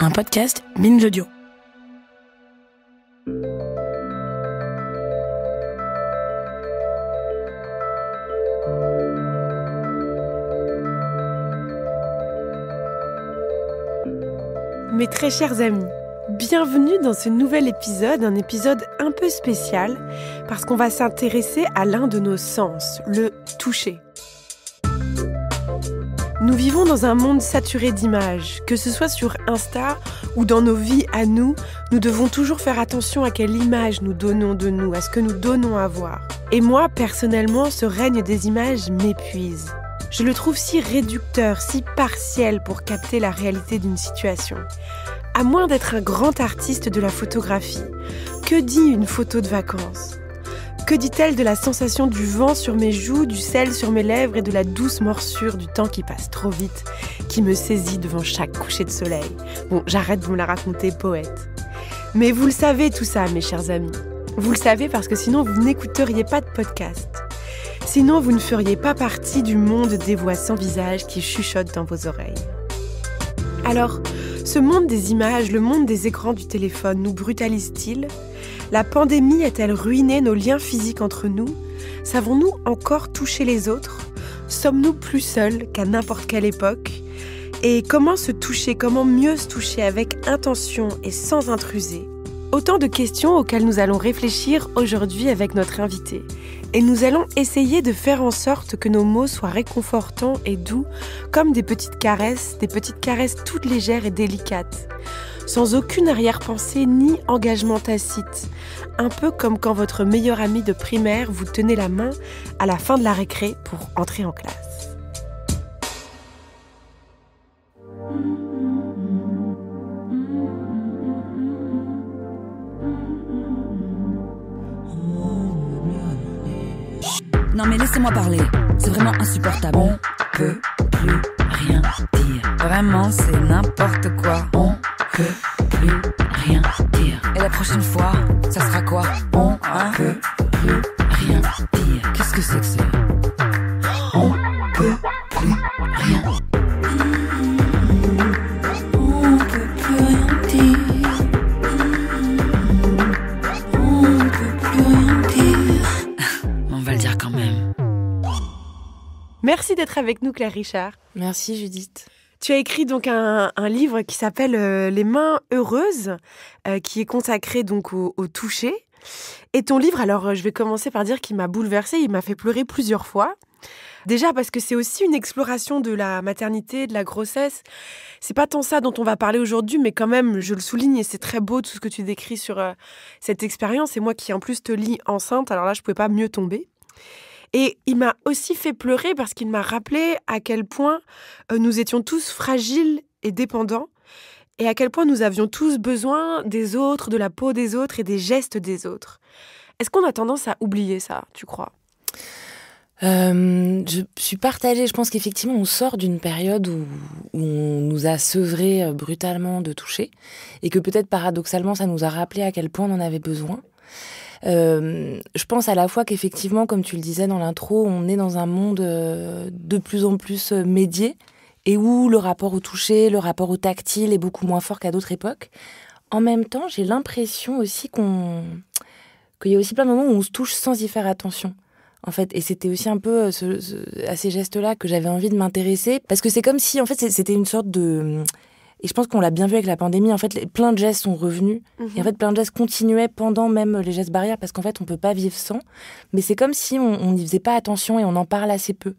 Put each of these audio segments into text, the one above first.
un podcast Binge Audio. Mes très chers amis, bienvenue dans ce nouvel épisode, un épisode un peu spécial, parce qu'on va s'intéresser à l'un de nos sens, le toucher. Nous vivons dans un monde saturé d'images, que ce soit sur Insta ou dans nos vies à nous, nous devons toujours faire attention à quelle image nous donnons de nous, à ce que nous donnons à voir. Et moi, personnellement, ce règne des images m'épuise. Je le trouve si réducteur, si partiel pour capter la réalité d'une situation. À moins d'être un grand artiste de la photographie, que dit une photo de vacances ? Que dit-elle de la sensation du vent sur mes joues, du sel sur mes lèvres et de la douce morsure du temps qui passe trop vite, qui me saisit devant chaque coucher de soleil ? Bon, j'arrête de me la raconter, poète. Mais vous le savez tout ça, mes chers amis. Vous le savez parce que sinon vous n'écouteriez pas de podcast. Sinon, vous ne feriez pas partie du monde des voix sans visage qui chuchotent dans vos oreilles. Alors, ce monde des images, le monde des écrans du téléphone, nous brutalise-t-il ? La pandémie a-t-elle ruiné nos liens physiques entre nous ? Savons-nous encore toucher les autres ? Sommes-nous plus seuls qu'à n'importe quelle époque ? Et comment se toucher, comment mieux se toucher avec intention et sans intruser ? Autant de questions auxquelles nous allons réfléchir aujourd'hui avec notre invité. Et nous allons essayer de faire en sorte que nos mots soient réconfortants et doux, comme des petites caresses toutes légères et délicates, sans aucune arrière-pensée ni engagement tacite. Un peu comme quand votre meilleur ami de primaire vous tenait la main à la fin de la récré pour entrer en classe. Non mais laissez-moi parler, c'est vraiment insupportable. On peut plus rien dire. Vraiment, c'est n'importe quoi. On peut plus rien dire. Et la prochaine fois, ça sera quoi ? On peut plus rien dire. Qu'est-ce que c'est que ça ? On peut plus rien. On peut plus rien dire. On peut plus rien dire. On va le dire quand même. Merci d'être avec nous, Claire Richard. Merci Judith. Tu as écrit donc un livre qui s'appelle Les mains heureuses, qui est consacré donc au toucher. Et ton livre, alors je vais commencer par dire qu'il m'a bouleversée, il m'a fait pleurer plusieurs fois. Déjà parce que c'est aussi une exploration de la maternité, de la grossesse. C'est pas tant ça dont on va parler aujourd'hui, mais quand même, je le souligne et c'est très beau tout ce que tu décris sur cette expérience. Et moi qui en plus te lis enceinte, alors là je pouvais pas mieux tomber. Et il m'a aussi fait pleurer parce qu'il m'a rappelé à quel point nous étions tous fragiles et dépendants et à quel point nous avions tous besoin des autres, de la peau des autres et des gestes des autres. Est-ce qu'on a tendance à oublier ça, tu crois ? Je suis partagée. Je pense qu'effectivement, on sort d'une période où on nous a sevrés brutalement de toucher et que peut-être paradoxalement, ça nous a rappelé à quel point on en avait besoin. Je pense à la fois qu'effectivement, comme tu le disais dans l'intro, on est dans un monde de plus en plus médié et où le rapport au toucher, le rapport au tactile est beaucoup moins fort qu'à d'autres époques. En même temps, j'ai l'impression aussi qu'il y a aussi plein de moments où on se touche sans y faire attention. En fait, et c'était aussi un peu à ces gestes-là que j'avais envie de m'intéresser, parce que c'est comme si, en fait, c'était une sorte de... Et je pense qu'on l'a bien vu avec la pandémie, en fait, plein de gestes sont revenus. Et en fait, plein de gestes continuaient pendant même les gestes barrières, parce qu'en fait, on peut pas vivre sans. Mais c'est comme si on n'y faisait pas attention et on en parle assez peu.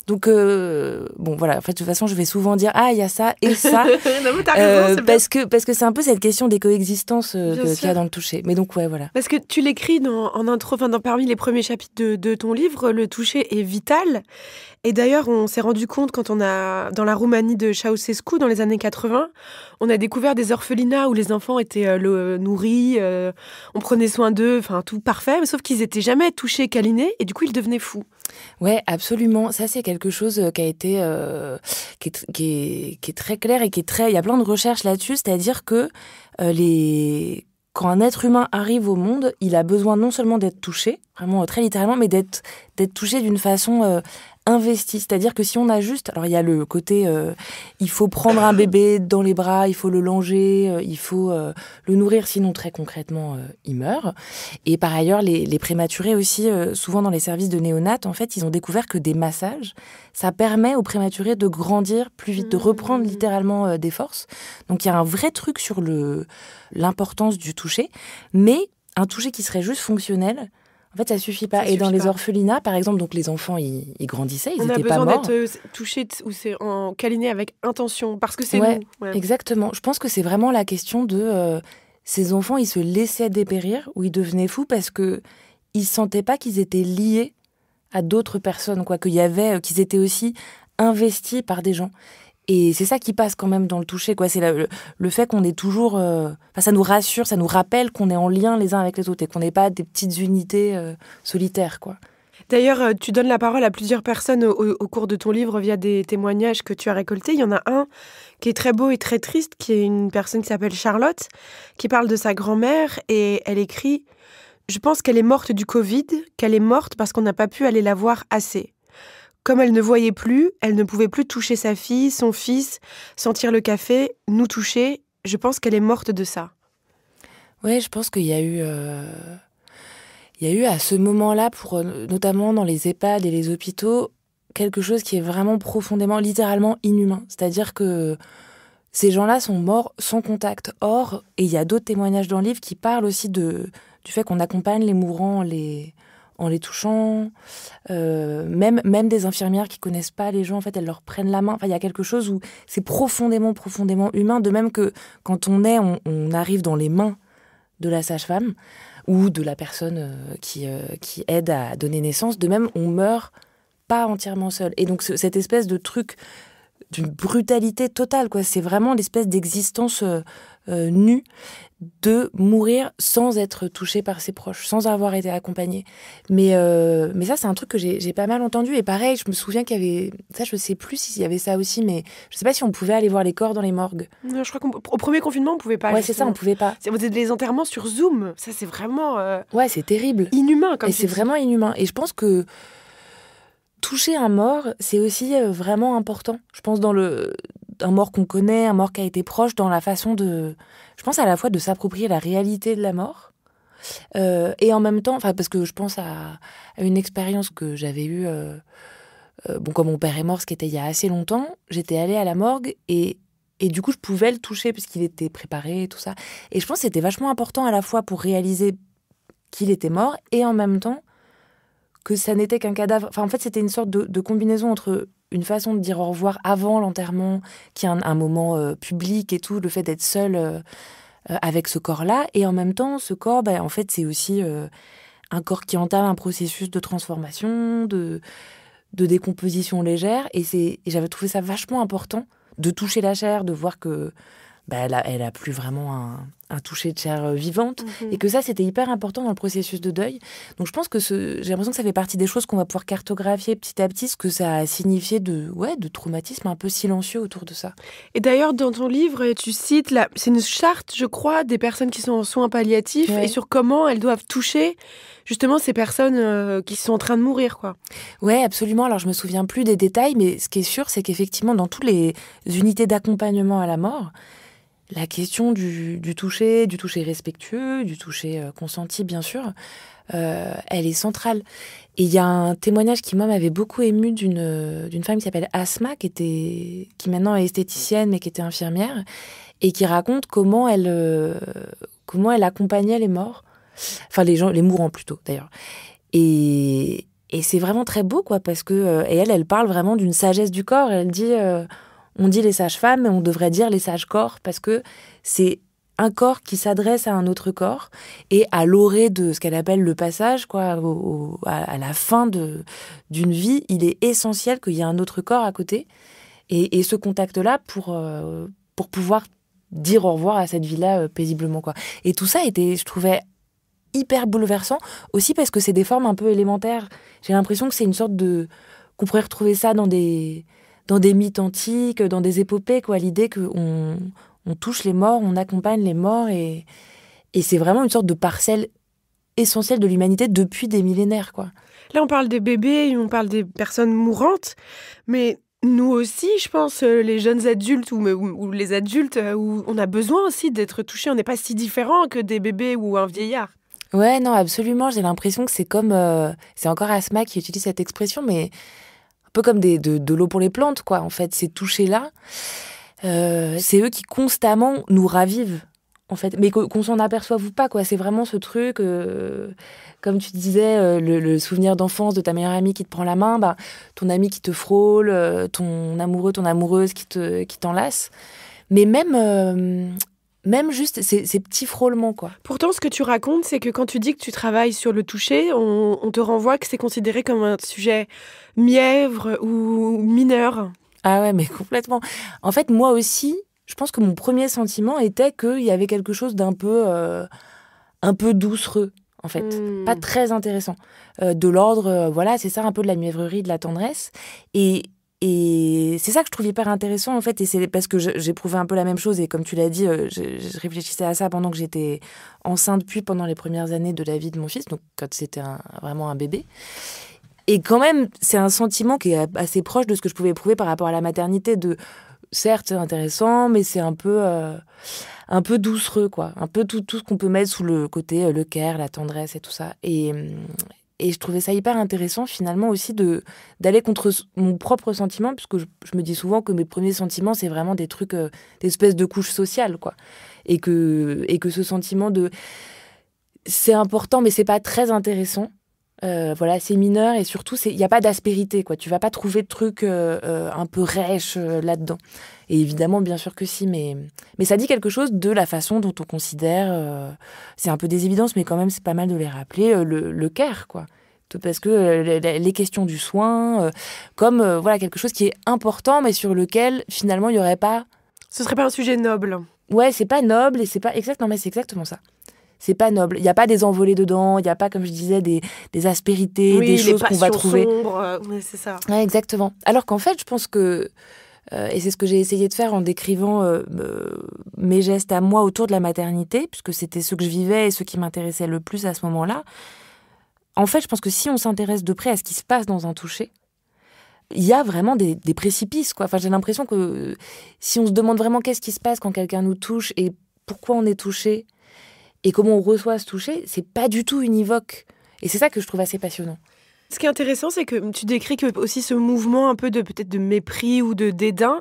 Donc, bon, voilà. En fait, de toute façon, je vais souvent dire, ah, il y a ça et ça. Non, mais t'as raison, c'est parce que c'est un peu cette question d'écoexistence qu'il y a dans le toucher. Mais donc, ouais, voilà. Parce que tu l'écris en intro, parmi les premiers chapitres de ton livre, le toucher est vital. Et d'ailleurs, on s'est rendu compte quand on a, dans la Roumanie de Ceausescu, dans les années 80, on a découvert des orphelinats où les enfants étaient nourris, on prenait soin d'eux, enfin tout parfait, mais sauf qu'ils étaient jamais touchés, câlinés, et du coup ils devenaient fous. Ouais, absolument. Ça, c'est quelque chose qui a été, qui est très clair et qui est très. Il y a plein de recherches là-dessus, c'est-à-dire que quand un être humain arrive au monde, il a besoin non seulement d'être touché, vraiment très littéralement, mais d'être touché d'une façon investi. C'est-à-dire que si on a juste... Alors, il y a le côté, il faut prendre un bébé dans les bras, il faut le langer, il faut le nourrir, sinon, très concrètement, il meurt. Et par ailleurs, les prématurés aussi, souvent dans les services de néonates, en fait, ils ont découvert que des massages, ça permet aux prématurés de grandir plus vite, de reprendre littéralement des forces. Donc, il y a un vrai truc sur l'importance du toucher, mais un toucher qui serait juste fonctionnel, en fait, ça suffit pas. Et dans les orphelinats, par exemple, donc les enfants, ils grandissaient, ils n'étaient pas morts. On a besoin d'être touchés ou c'est en câliné avec intention, parce que c'est nous. Ouais, exactement. Je pense que c'est vraiment la question de ces enfants, ils se laissaient dépérir ou ils devenaient fous parce que ils sentaient pas qu'ils étaient liés à d'autres personnes, quoi, qu'ils étaient aussi investis par des gens. Et c'est ça qui passe quand même dans le toucher, quoi. C'est le fait qu'on est toujours... ça nous rassure, ça nous rappelle qu'on est en lien les uns avec les autres et qu'on n'est pas des petites unités solitaires, quoi. D'ailleurs, tu donnes la parole à plusieurs personnes au cours de ton livre via des témoignages que tu as récoltés. Il y en a un qui est très beau et très triste, qui est une personne qui s'appelle Charlotte, qui parle de sa grand-mère et elle écrit « Je pense qu'elle est morte du Covid, qu'elle est morte parce qu'on n'a pas pu aller la voir assez. Comme elle ne voyait plus, elle ne pouvait plus toucher sa fille, son fils, sentir le café, nous toucher. Je pense qu'elle est morte de ça. » Oui, je pense qu'il y a eu... Il y a eu à ce moment-là, notamment dans les EHPAD et les hôpitaux, quelque chose qui est vraiment profondément, littéralement inhumain. C'est-à-dire que ces gens-là sont morts sans contact. Or, et il y a d'autres témoignages dans le livre qui parlent aussi du fait qu'on accompagne les mourants en les touchant. Même des infirmières qui connaissent pas les gens, en fait, elles leur prennent la main. Enfin, il y a quelque chose où c'est profondément, profondément humain. De même que quand on arrive dans les mains de la sage-femme, ou de la personne qui aide à donner naissance. De même, on meurt pas entièrement seul. Et donc, cette espèce de truc d'une brutalité totale, quoi. C'est vraiment l'espèce d'existence nue de mourir sans être touché par ses proches, sans avoir été accompagné. Mais ça, c'est un truc que j'ai pas mal entendu. Et pareil, je me souviens qu'il y avait... Ça, je sais plus s'il y avait ça aussi, mais je sais pas si on pouvait aller voir les corps dans les morgues. Non, je crois qu'au premier confinement, on pouvait pas. Ouais, c'est ça, on pouvait pas. Vous êtes les enterrements sur Zoom. Ça, c'est vraiment... Ouais, c'est terrible. Inhumain, comme et c'est vraiment inhumain. Et je pense que toucher un mort, c'est aussi vraiment important. Je pense un mort qu'on connaît, un mort qui a été proche, dans la façon de... Je pense à la fois de s'approprier la réalité de la mort, et en même temps, parce que je pense à une expérience que j'avais eue, quand mon père est mort, ce qui était il y a assez longtemps, j'étais allée à la morgue, et du coup, je pouvais le toucher, puisqu'il était préparé, et tout ça. Et je pense que c'était vachement important à la fois pour réaliser qu'il était mort, et en même temps, que ça n'était qu'un cadavre. Enfin, en fait, c'était une sorte de combinaison entre une façon de dire au revoir avant l'enterrement, qui est un moment public et tout, le fait d'être seul avec ce corps-là, et en même temps, ce corps, en fait, c'est aussi un corps qui entame un processus de transformation, de décomposition légère, et j'avais trouvé ça vachement important de toucher la chair, de voir que elle a plus vraiment un toucher de chair vivante, et que ça, c'était hyper important dans le processus de deuil. Donc je pense que j'ai l'impression que ça fait partie des choses qu'on va pouvoir cartographier petit à petit, ce que ça a signifié de traumatisme un peu silencieux autour de ça. Et d'ailleurs, dans ton livre, tu cites, c'est une charte, je crois, des personnes qui sont en soins palliatifs, et sur comment elles doivent toucher justement ces personnes qui sont en train de mourir, quoi. Ouais, absolument. Alors, je me souviens plus des détails, mais ce qui est sûr, c'est qu'effectivement, dans toutes les unités d'accompagnement à la mort, la question du toucher respectueux, du toucher consenti, bien sûr, elle est centrale. Et il y a un témoignage qui, moi, m'avait beaucoup ému d'une femme qui s'appelle Asma, qui maintenant est esthéticienne, mais qui était infirmière, et qui raconte comment elle accompagnait les morts, enfin les mourants plutôt, d'ailleurs. Et c'est vraiment très beau, quoi, parce que et elle parle vraiment d'une sagesse du corps. Elle dit... on dit les sages-femmes, mais on devrait dire les sages-corps, parce que c'est un corps qui s'adresse à un autre corps, et à l'orée de ce qu'elle appelle le passage, quoi, à la fin d'une vie, il est essentiel qu'il y ait un autre corps à côté, et ce contact-là pour pouvoir dire au revoir à cette vie-là paisiblement, quoi. Et tout ça était, je trouvais, hyper bouleversant, aussi parce que c'est des formes un peu élémentaires. J'ai l'impression que c'est une sorte qu'on pourrait retrouver ça dans des mythes antiques, dans des épopées, quoi. L'idée qu'on touche les morts, on accompagne les morts, et c'est vraiment une sorte de parcelle essentiel de l'humanité depuis des millénaires, quoi. Là, on parle des bébés, on parle des personnes mourantes, mais nous aussi, je pense, les jeunes adultes ou les adultes, où on a besoin aussi d'être touchés. On n'est pas si différents que des bébés ou un vieillard. Ouais, non, absolument. J'ai l'impression que c'est comme... c'est encore Asma qui utilise cette expression, mais un peu comme de l'eau pour les plantes, quoi. En fait, ces touchés-là, c'est eux qui constamment nous ravivent, en fait. Mais qu'on s'en aperçoive ou pas, quoi. C'est vraiment ce truc, comme tu disais, le souvenir d'enfance de ta meilleure amie qui te prend la main, bah, ton ami qui te frôle, ton amoureux, ton amoureuse qui t'enlace. Mais même juste ces petits frôlements, quoi. Pourtant, ce que tu racontes, c'est que quand tu dis que tu travailles sur le toucher, on te renvoie que c'est considéré comme un sujet mièvre ou mineur. Ah ouais, mais complètement. En fait, moi aussi, je pense que mon premier sentiment était qu'il y avait quelque chose d'un peu doucereux, en fait. Pas très intéressant. De l'ordre, voilà, c'est ça, un peu de la mièvrerie, de la tendresse. Et c'est ça que je trouve hyper intéressant, en fait, et c'est parce que j'éprouvais un peu la même chose, et comme tu l'as dit, je réfléchissais à ça pendant que j'étais enceinte, puis pendant les premières années de la vie de mon fils, donc quand c'était vraiment un bébé. Et quand même, c'est un sentiment qui est assez proche de ce que je pouvais éprouver par rapport à la maternité, certes, c'est intéressant, mais c'est un peu doucereux, quoi. Un peu tout ce qu'on peut mettre sous le côté, le care, la tendresse et tout ça. Et je trouvais ça hyper intéressant, finalement, aussi d'aller contre mon propre sentiment, puisque je me dis souvent que mes premiers sentiments, c'est vraiment des trucs, des espèces de couches sociales, quoi. Et que ce sentiment c'est important, mais c'est pas très intéressant. Voilà, c'est mineur, et surtout, il n'y a pas d'aspérité, quoi. Tu vas pas trouver de trucs un peu rêches là-dedans. Et évidemment, bien sûr que si, mais ça dit quelque chose de la façon dont on considère, c'est un peu des évidences, mais quand même, c'est pas mal de les rappeler, le care, quoi. Parce que les questions du soin, comme voilà, quelque chose qui est important, mais sur lequel, finalement, il n'y aurait pas... Ce serait pas un sujet noble. Ouais, c'est pas noble, et c'est pas... Exactement, mais c'est exactement ça. C'est pas noble. Il n'y a pas des envolées dedans, il n'y a pas, comme je disais, des aspérités, oui, des choses qu'on va trouver. Sombres, c'est ça. Ouais, exactement. Alors qu'en fait, je pense que, et c'est ce que j'ai essayé de faire en décrivant mes gestes à moi autour de la maternité, puisque c'était ce que je vivais et ce qui m'intéressait le plus à ce moment-là. En fait, je pense que si on s'intéresse de près à ce qui se passe dans un toucher, il y a vraiment des précipices, quoi. Enfin, j'ai l'impression que si on se demande vraiment qu'est-ce qui se passe quand quelqu'un nous touche et pourquoi on est touché, et comment on reçoit ce toucher, c'est pas du tout univoque. Et c'est ça que je trouve assez passionnant. Ce qui est intéressant, c'est que tu décris que aussi ce mouvement un peu peut-être de mépris ou de dédain,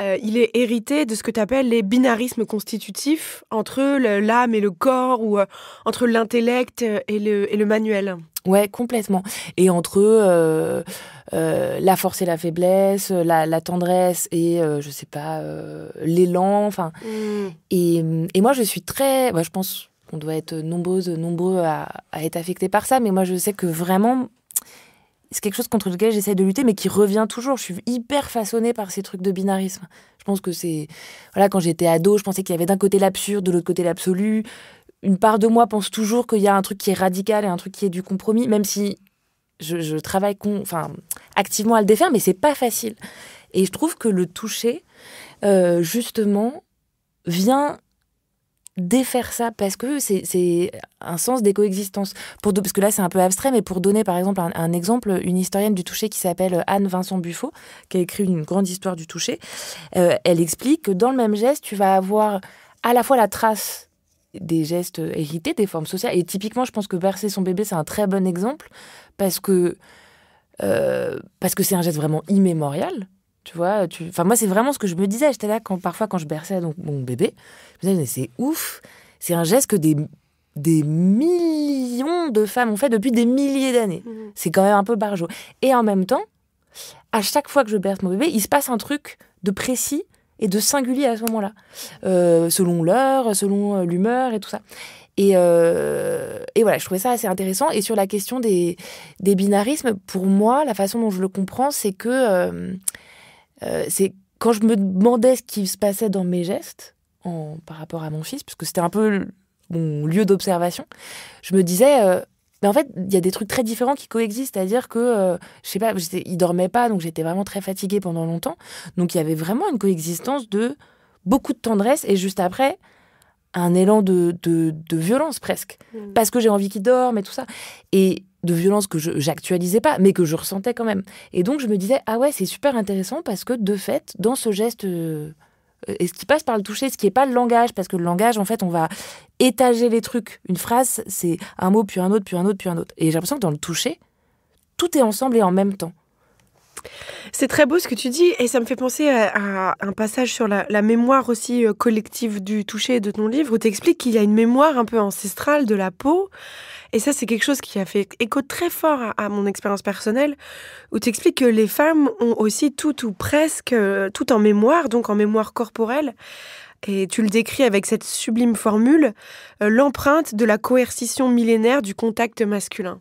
il est hérité de ce que tu appelles les binarismes constitutifs entre l'âme et le corps, ou entre l'intellect et le manuel. Ouais, complètement. Et entre la force et la faiblesse, la tendresse et, je sais pas, l'élan, enfin... Et moi, je suis très... je pense qu'on doit être nombreux à être affectés par ça, mais moi, je sais que vraiment, c'est quelque chose contre lequel j'essaie de lutter, mais qui revient toujours. Je suis hyper façonnée par ces trucs de binarisme. Je pense que c'est... Voilà, quand j'étais ado, je pensais qu'il y avait d'un côté l'absurde, de l'autre côté l'absolu. Une part de moi pense toujours qu'il y a un truc qui est radical et un truc qui est du compromis, même si je travaille activement à le défaire, mais c'est pas facile. Et je trouve que le toucher, justement, vient défaire ça, parce que c'est un sens d'écoexistence. Parce que là, c'est un peu abstrait, mais pour donner, par exemple, un exemple, une historienne du toucher qui s'appelle Anne Vincent Buffo, qui a écrit une grande histoire du toucher, elle explique que dans le même geste, tu vas avoir à la fois la trace des gestes hérités, des formes sociales. Et typiquement, je pense que bercer son bébé, c'est un très bon exemple, parce que c'est un geste vraiment immémorial. Tu vois, moi, c'est vraiment ce que je me disais. J'étais là, parfois, quand je berçais donc, mon bébé, je me disais, mais c'est ouf. C'est un geste que des millions de femmes ont fait depuis des milliers d'années. C'est quand même un peu barjot. Et en même temps, à chaque fois que je berce mon bébé, il se passe un truc de précis et de singulier à ce moment-là. Selon l'heure, selon l'humeur et tout ça. Et voilà, je trouvais ça assez intéressant. Et sur la question des binarismes, pour moi, la façon dont je le comprends, c'est que c'est quand je me demandais ce qui se passait dans mes gestes par rapport à mon fils, parce que c'était un peu mon lieu d'observation, je me disais, mais en fait, il y a des trucs très différents qui coexistent, c'est-à-dire que, je sais pas, il dormait pas, donc j'étais vraiment très fatiguée pendant longtemps, donc il y avait vraiment une coexistence de beaucoup de tendresse, et juste après, un élan de violence presque, parce que j'ai envie qu'il dorme et tout ça. Et de violence que j'actualisais pas, mais que je ressentais quand même. Et donc, je me disais, ah ouais, c'est super intéressant parce que, de fait, dans ce geste, et ce qui passe par le toucher, ce qui n'est pas le langage, parce que le langage, en fait, on va étager les trucs. Une phrase, c'est un mot, puis un autre, puis un autre, puis un autre. Et j'ai l'impression que dans le toucher, tout est ensemble et en même temps. C'est très beau ce que tu dis, et ça me fait penser à un passage sur la mémoire aussi collective du toucher de ton livre, où tu expliques qu'il y a une mémoire un peu ancestrale de la peau. Et ça, c'est quelque chose qui a fait écho très fort à mon expérience personnelle, où tu expliques que les femmes ont aussi tout ou presque tout en mémoire, donc en mémoire corporelle. Et tu le décris avec cette sublime formule, l'empreinte de la coercition millénaire du contact masculin.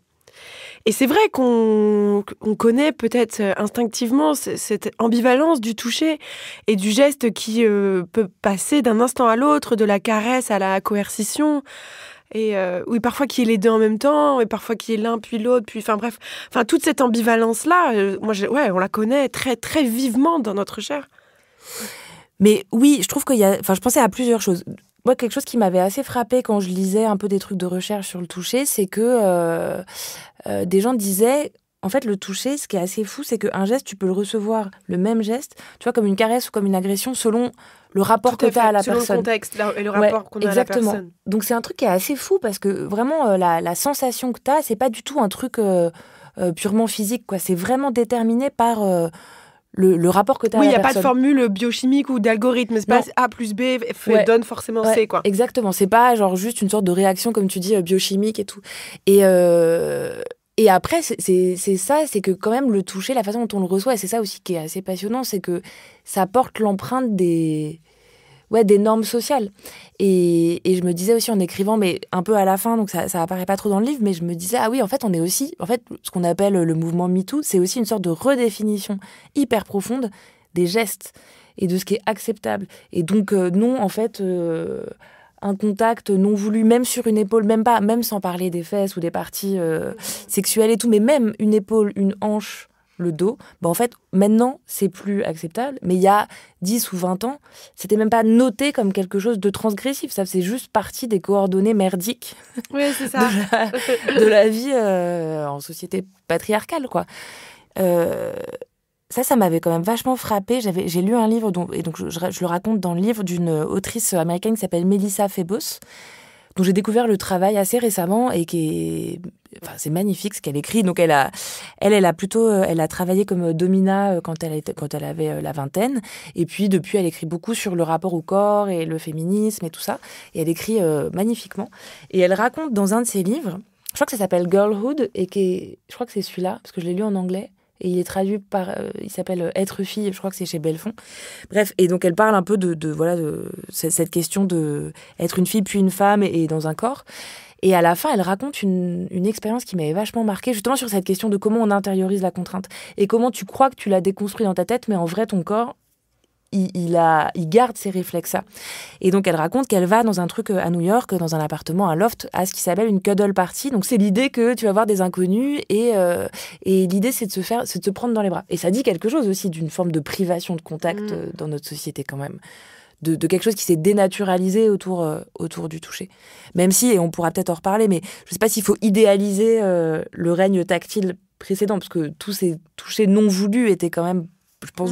Et c'est vrai qu'on connaît peut-être instinctivement cette ambivalence du toucher et du geste qui peut passer d'un instant à l'autre, de la caresse à la coercition. Et oui, parfois qu'il y ait les deux en même temps, et parfois qu'il y ait l'un puis l'autre, puis enfin bref, toute cette ambivalence-là, on la connaît très très vivement dans notre chair. Mais oui, je trouve je pensais à plusieurs choses. Moi, quelque chose qui m'avait assez frappée quand je lisais un peu des trucs de recherche sur le toucher, c'est que des gens disaient, en fait, le toucher, ce qui est assez fou, c'est qu'un geste, tu peux le recevoir, le même geste, tu vois, comme une caresse ou comme une agression, selon le rapport que tu as à la personne. Selon le contexte et le rapport qu'on a à la personne. Donc c'est un truc qui est assez fou, parce que vraiment, la sensation que tu as, c'est pas du tout un truc purement physique, quoi. C'est vraiment déterminé par... Le rapport que tu as à la personne. Oui, il n'y a pas de formule biochimique ou d'algorithme. C'est pas A plus B donne forcément C, quoi. Exactement. C'est pas genre juste une sorte de réaction, comme tu dis, biochimique et tout. Et après, c'est ça, c'est que quand même le toucher, la façon dont on le reçoit, et c'est ça aussi qui est assez passionnant, c'est que ça porte l'empreinte des normes sociales. Et je me disais aussi en écrivant, mais un peu à la fin, donc ça apparaît pas trop dans le livre, mais je me disais, ah oui, en fait, on est aussi, ce qu'on appelle le mouvement MeToo, c'est aussi une sorte de redéfinition hyper profonde des gestes et de ce qui est acceptable. Et donc, non, en fait, un contact non voulu, même sur une épaule, même sans parler des fesses ou des parties sexuelles et tout, mais même une épaule, une hanche, le dos, en fait, maintenant, c'est plus acceptable. Mais il y a 10 ou 20 ans, c'était même pas noté comme quelque chose de transgressif. Ça faisait juste partie des coordonnées merdiques c'est ça. de la vie en société patriarcale, quoi. Ça m'avait quand même vachement frappée. J'ai lu un livre, et donc je le raconte dans le livre, d'une autrice américaine qui s'appelle Melissa Febos, dont j'ai découvert le travail assez récemment et c'est magnifique ce qu'elle écrit. Donc elle a travaillé comme domina quand elle avait la vingtaine, et puis depuis elle écrit beaucoup sur le rapport au corps et le féminisme et tout ça, et elle écrit magnifiquement. Et elle raconte dans un de ses livres, je crois que ça s'appelle Girlhood, je crois que c'est celui-là parce que je l'ai lu en anglais. Et il est traduit il s'appelle Être fille, je crois que c'est chez Bellefond. Bref, et donc elle parle un peu de cette question de être une fille puis une femme et dans un corps. Et à la fin, elle raconte une expérience qui m'avait vachement marquée, justement sur cette question de comment on intériorise la contrainte. Et comment tu crois que tu l'as déconstruit dans ta tête, mais en vrai, ton corps, il garde ces réflexes-là. Et donc, elle raconte qu'elle va dans un truc à New York, dans un appartement, un loft, à ce qui s'appelle une cuddle party. Donc, c'est l'idée que tu vas voir des inconnus et l'idée, c'est de se prendre dans les bras. Et ça dit quelque chose aussi d'une forme de privation de contact dans notre société, quand même. De quelque chose qui s'est dénaturalisé autour du toucher. Même si, et on pourra peut-être en reparler, mais je ne sais pas s'il faut idéaliser le règne tactile précédent, parce que tous ces touchés non voulus étaient quand même, je pense,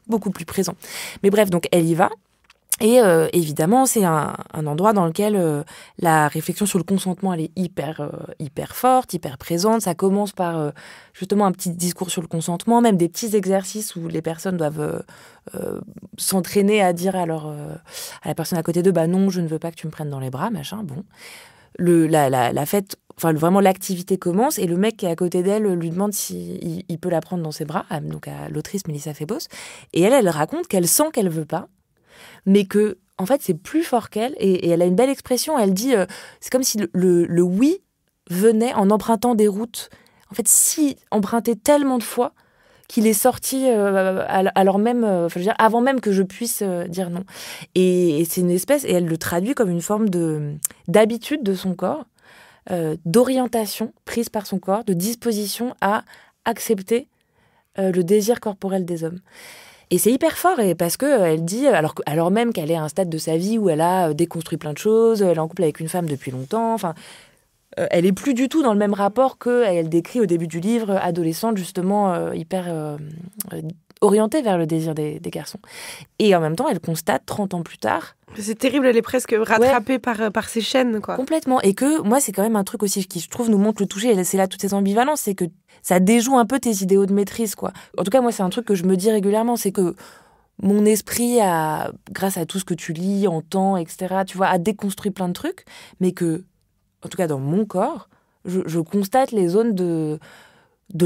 beaucoup plus présent. Mais bref, donc elle y va. Et évidemment, c'est un endroit dans lequel la réflexion sur le consentement, elle est hyper forte, hyper présente. Ça commence par justement un petit discours sur le consentement, même des petits exercices où les personnes doivent s'entraîner à dire à la personne à côté d'eux, non, je ne veux pas que tu me prennes dans les bras, machin. Bon, la fête, vraiment l'activité commence, et le mec qui est à côté d'elle lui demande si il peut la prendre dans ses bras, donc à l'autrice Melissa Febos, et elle raconte qu'elle sent qu'elle veut pas, mais que en fait c'est plus fort qu'elle, et elle a une belle expression. Elle dit c'est comme si le oui venait en empruntant des routes, en fait, si emprunté tellement de fois qu'il est sorti alors même, avant même que je puisse dire non. Et c'est une espèce, et elle le traduit comme une forme d'habitude de son corps, d'orientation prise par son corps, de disposition à accepter le désir corporel des hommes. Et c'est hyper fort, et parce que elle dit, alors même qu'elle est à un stade de sa vie où elle a déconstruit plein de choses, elle est en couple avec une femme depuis longtemps, enfin, elle est plus du tout dans le même rapport qu'elle décrit au début du livre, adolescente justement, hyper orientée vers le désir des garçons. Et en même temps, elle constate 30 ans plus tard... C'est terrible, elle est presque rattrapée par ses chaînes, quoi. Complètement. Et que moi, c'est quand même un truc aussi qui, je trouve, nous montre le toucher. Et c'est là toutes ces ambivalences, c'est que ça déjoue un peu tes idéaux de maîtrise, quoi. En tout cas, moi, c'est un truc que je me dis régulièrement, c'est que mon esprit grâce à tout ce que tu lis, entends, etc., tu vois, a déconstruit plein de trucs, mais que, en tout cas, dans mon corps, je constate les zones de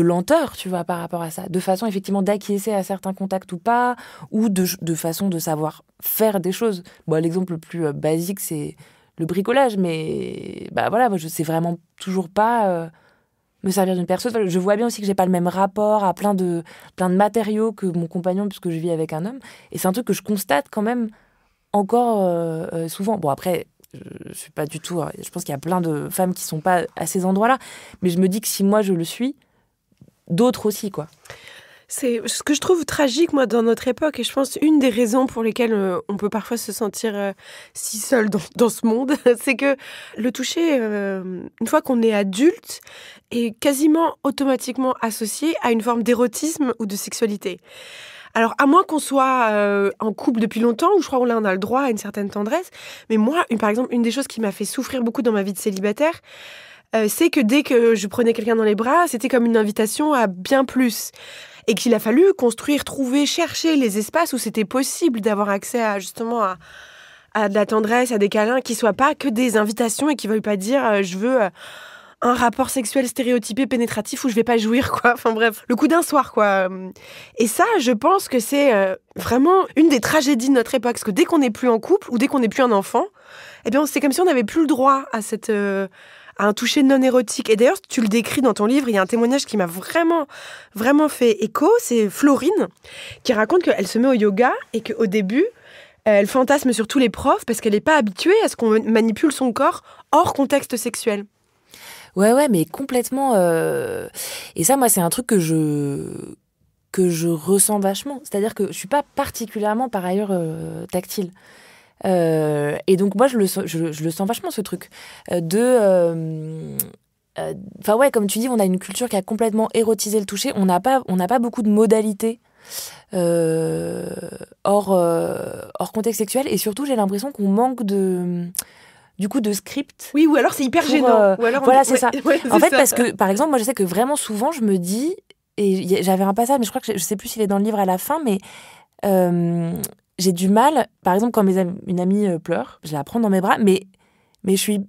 lenteur, tu vois, par rapport à ça. De façon, effectivement, d'acquiescer à certains contacts ou pas, ou de façon de savoir faire des choses. Bon, l'exemple le plus basique, c'est le bricolage, mais bah voilà, moi, je sais vraiment toujours pas me servir d'une perceuse. Enfin, je vois bien aussi que j'ai pas le même rapport à plein de matériaux que mon compagnon, puisque je vis avec un homme. Et c'est un truc que je constate quand même encore souvent. Bon, après... Je suis pas du tout... Je pense qu'il y a plein de femmes qui sont pas à ces endroits-là. Mais je me dis que si moi, je le suis, d'autres aussi, quoi. C'est ce que je trouve tragique, moi, dans notre époque, et je pense une des raisons pour lesquelles on peut parfois se sentir si seul dans ce monde, c'est que le toucher, une fois qu'on est adulte, est quasiment automatiquement associé à une forme d'érotisme ou de sexualité. Alors, à moins qu'on soit en couple depuis longtemps, où je crois qu'on a le droit à une certaine tendresse, mais moi, par exemple, une des choses qui m'a fait souffrir beaucoup dans ma vie de célibataire, c'est que dès que je prenais quelqu'un dans les bras, c'était comme une invitation à bien plus. Et qu'il a fallu construire, trouver, chercher les espaces où c'était possible d'avoir accès à de la tendresse, à des câlins qui soient pas que des invitations et qui ne veuillent pas dire je veux un rapport sexuel stéréotypé, pénétratif où je vais pas jouir, quoi. Enfin bref, le coup d'un soir, quoi. Et ça, je pense que c'est vraiment une des tragédies de notre époque. Parce que dès qu'on n'est plus en couple ou dès qu'on n'est plus un enfant, eh bien, c'est comme si on n'avait plus le droit à un toucher non érotique. Et d'ailleurs, tu le décris dans ton livre, il y a un témoignage qui m'a vraiment, vraiment fait écho. C'est Florine qui raconte qu'elle se met au yoga et qu'au début, elle fantasme sur tous les profs parce qu'elle n'est pas habituée à ce qu'on manipule son corps hors contexte sexuel. Ouais, mais complètement. Et ça, moi, c'est un truc que je ressens vachement. C'est-à-dire que je suis pas particulièrement, par ailleurs, tactile. Et donc, moi, je le sens vachement, ce truc. Enfin, ouais, comme tu dis, on a une culture qui a complètement érotisé le toucher. On n'a pas beaucoup de modalités hors contexte sexuel. Et surtout, j'ai l'impression qu'on manque de script. Oui, ou alors c'est hyper gênant. Voilà, c'est ça. Ouais, en fait, parce que, par exemple, moi, je sais que vraiment souvent, je me dis, et j'avais un passage, mais je crois que je sais plus s'il est dans le livre à la fin, mais j'ai du mal, par exemple, quand une amie pleure, je la prends dans mes bras, mais je suis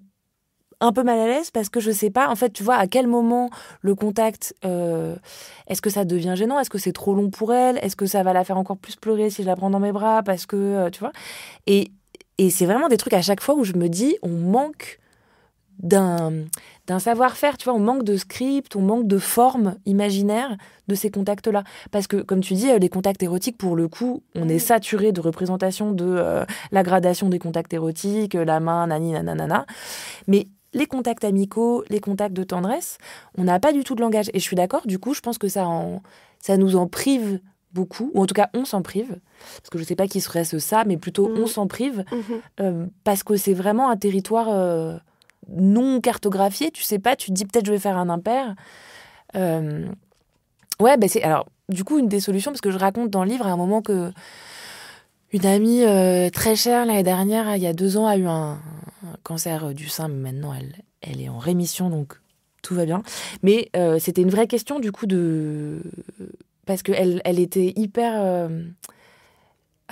un peu mal à l'aise parce que je sais pas, en fait, tu vois, à quel moment le contact, est-ce que ça devient gênant? Est-ce que c'est trop long pour elle? Est-ce que ça va la faire encore plus pleurer si je la prends dans mes bras? Parce que, tu vois, et c'est vraiment des trucs à chaque fois où je me dis, on manque d'un savoir-faire, tu vois, on manque de script, on manque de forme imaginaire de ces contacts-là. Parce que, comme tu dis, les contacts érotiques, pour le coup, on est saturé de représentations de la gradation des contacts érotiques, la main, nani, nanana. Mais les contacts amicaux, les contacts de tendresse, on n'a pas du tout de langage. Et je suis d'accord, du coup, je pense que ça nous en prive beaucoup, ou en tout cas on s'en prive, parce que je sais pas qui serait ça, mais plutôt on s'en prive, parce que c'est vraiment un territoire non cartographié, tu sais pas, tu te dis peut-être je vais faire un impair. Ouais, ben c'est, alors du coup une des solutions, parce que je raconte dans le livre à un moment que une amie très chère l'année dernière, il y a 2 ans, a eu un cancer du sein, mais maintenant elle est en rémission, donc tout va bien. Mais c'était une vraie question du coup parce qu'elle était hyper...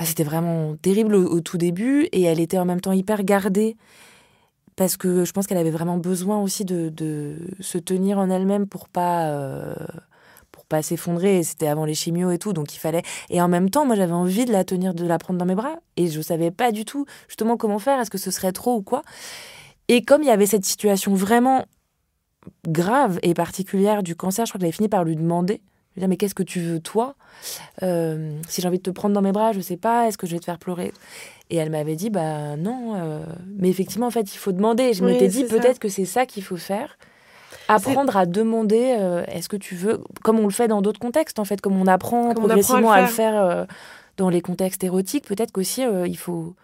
c'était vraiment terrible au tout début, et elle était en même temps hyper gardée, parce que je pense qu'elle avait vraiment besoin aussi de se tenir en elle-même pour pas s'effondrer. C'était avant les chimios et tout, donc il fallait... Et en même temps, moi, j'avais envie de la prendre dans mes bras, et je savais pas du tout justement comment faire, est-ce que ce serait trop ou quoi. Et comme il y avait cette situation vraiment grave et particulière du cancer, je crois que j'avais fini par lui demander, je lui disais, mais qu'est-ce que tu veux, toi? Si j'ai envie de te prendre dans mes bras, je sais pas, est-ce que je vais te faire pleurer? Et elle m'avait dit, bah non, mais effectivement, en fait, il faut demander. Je m'étais dit, peut-être que c'est ça qu'il faut faire. apprendre à demander est-ce que tu veux, comme on le fait dans d'autres contextes en fait, comme on apprend progressivement à le faire dans les contextes érotiques, peut-être qu'aussi il faut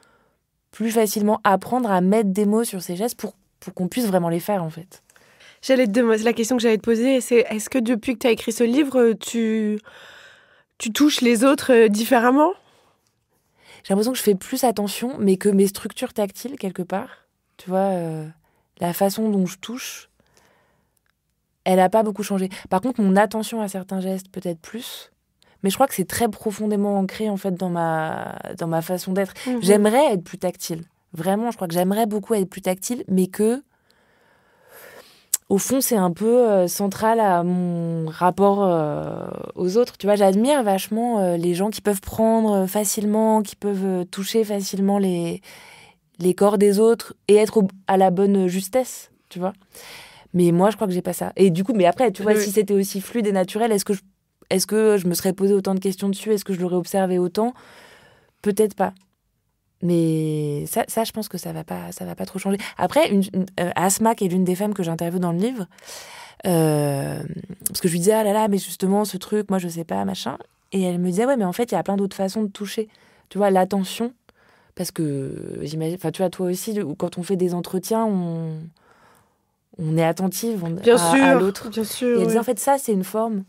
plus facilement apprendre à mettre des mots sur ces gestes pour qu'on puisse vraiment les faire en fait. La question que j'allais te poser, c'est est-ce que depuis que tu as écrit ce livre, tu touches les autres différemment ? J'ai l'impression que je fais plus attention, mais que mes structures tactiles, quelque part, tu vois, la façon dont je touche, elle n'a pas beaucoup changé. Par contre, mon attention à certains gestes, peut-être plus. Mais je crois que c'est très profondément ancré, en fait, dans ma façon d'être. Mmh. J'aimerais être plus tactile. Vraiment, je crois que j'aimerais beaucoup être plus tactile, mais que... Au fond, c'est un peu central à mon rapport aux autres. Tu vois, j'admire vachement les gens qui peuvent prendre facilement, qui peuvent toucher facilement les corps des autres et être à la bonne justesse, tu vois. Mais moi, je crois que j'ai pas ça. Et du coup, mais après, tu vois, si c'était aussi fluide et naturel, est-ce que je me serais posé autant de questions dessus ? Est-ce que je l'aurais observé autant ? Peut-être pas. Mais ça, je pense que ça va pas trop changer. Après, Asma, qui est l'une des femmes que j'interviewe dans le livre, parce que je lui disais, ah là là, mais justement, ce truc, moi, je sais pas, machin. Et elle me disait, ouais, mais en fait, il y a plein d'autres façons de toucher. Tu vois, l'attention, parce que, j'imagine, enfin, tu vois, toi aussi, quand on fait des entretiens, on est attentive à l'autre. Bien sûr, et elle disait, en fait, ça, c'est une forme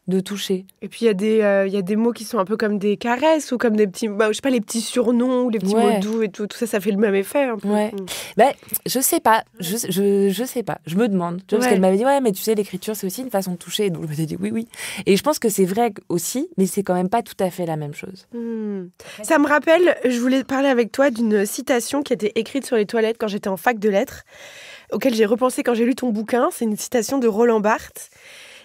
de toucher. Et puis il y a des mots qui sont un peu comme des caresses ou comme des petits, je sais pas, les petits surnoms ou les petits mots doux et tout ça fait le même effet un peu. Ouais. Je sais pas, je sais pas, je me demande. Tu vois, parce qu'elle m'avait dit mais tu sais, l'écriture c'est aussi une façon de toucher. Donc je me suis dit oui. Et je pense que c'est vrai aussi, mais c'est quand même pas tout à fait la même chose. Ça me rappelle, je voulais parler avec toi d'une citation qui était écrite sur les toilettes quand j'étais en fac de lettres, auquel j'ai repensé quand j'ai lu ton bouquin. C'est une citation de Roland Barthes.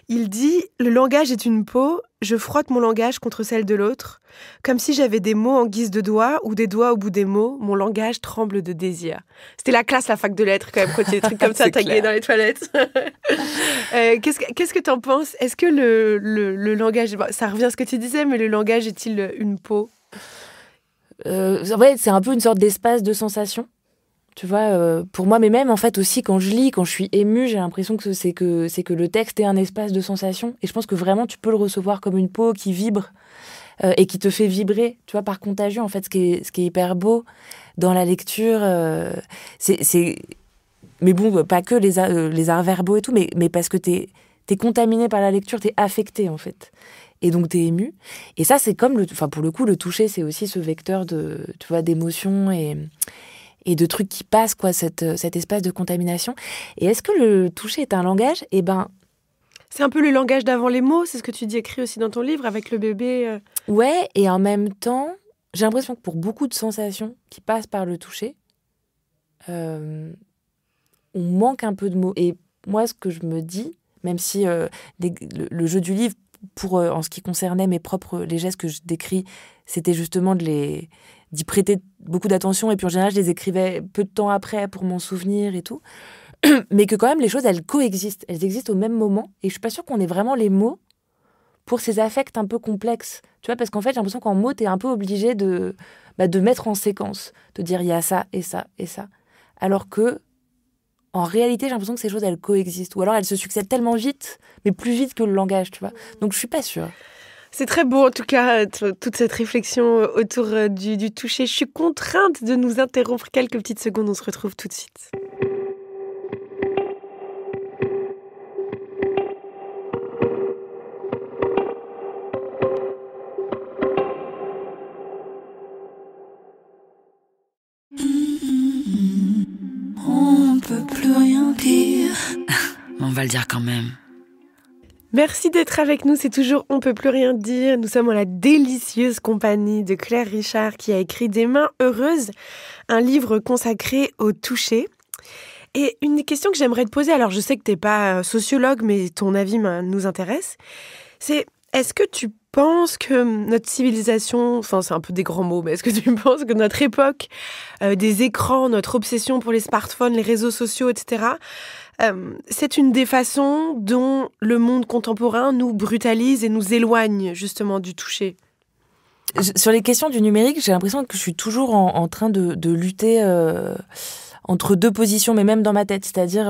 Il dit « Le langage est une peau, je frotte mon langage contre celle de l'autre. Comme si j'avais des mots en guise de doigts ou des doigts au bout des mots, mon langage tremble de désir. » C'était la classe, la fac de lettres, quand même, quand il y a des trucs comme ça tagués dans les toilettes. Qu'est-ce que t'en penses ? Est-ce que le langage... ça revient à ce que tu disais, mais le langage est-il une peau ? C'est un peu une sorte d'espace de sensation. Tu vois, pour moi, mais même en fait aussi quand je lis, quand je suis émue, j'ai l'impression que c'est que le texte est un espace de sensation. Et je pense que vraiment tu peux le recevoir comme une peau qui vibre et qui te fait vibrer, tu vois, par contagion. En fait, ce qui est hyper beau dans la lecture, mais bon, pas que les arts verbaux et tout, mais parce que t'es contaminé par la lecture, t'es affecté en fait. Et donc t'es ému. Et ça, c'est comme pour le coup, le toucher, c'est aussi ce vecteur tu vois, d'émotion et de trucs qui passent, quoi, cet espace de contamination. Et est-ce que le toucher est un langage ? C'est un peu le langage d'avant les mots, c'est ce que tu dis écrit aussi dans ton livre, avec le bébé. Ouais, et en même temps, j'ai l'impression que pour beaucoup de sensations qui passent par le toucher, on manque un peu de mots. Et moi, ce que je me dis, même si le jeu du livre, en ce qui concernait les gestes que je décris, c'était justement d'y prêter beaucoup d'attention, et puis en général je les écrivais peu de temps après pour m'en souvenir et tout, mais que quand même les choses elles coexistent, elles existent au même moment, et je suis pas sûre qu'on ait vraiment les mots pour ces affects un peu complexes, tu vois, parce qu'en fait j'ai l'impression qu'en mots t'es un peu obligé de mettre en séquence, de dire il y a ça et ça et ça, alors que en réalité j'ai l'impression que ces choses elles coexistent, ou alors elles se succèdent tellement vite, mais plus vite que le langage, tu vois, donc je suis pas sûre. C'est très beau, en tout cas, toute cette réflexion autour du toucher. Je suis contrainte de nous interrompre quelques petites secondes. On se retrouve tout de suite. On peut plus rien dire. On va le dire quand même. Merci d'être avec nous, c'est toujours On peut plus rien dire. Nous sommes en la délicieuse compagnie de Claire Richard qui a écrit Des mains heureuses, un livre consacré au toucher. Et une question que j'aimerais te poser, alors je sais que t'es pas sociologue, mais ton avis nous intéresse, c'est est-ce que tu penses que notre civilisation, enfin c'est un peu des grands mots, mais est-ce que tu penses que notre époque, des écrans, notre obsession pour les smartphones, les réseaux sociaux, etc., c'est une des façons dont le monde contemporain nous brutalise et nous éloigne justement du toucher? Sur les questions du numérique, j'ai l'impression que je suis toujours en train de lutter entre deux positions, mais même dans ma tête. C'est-à-dire,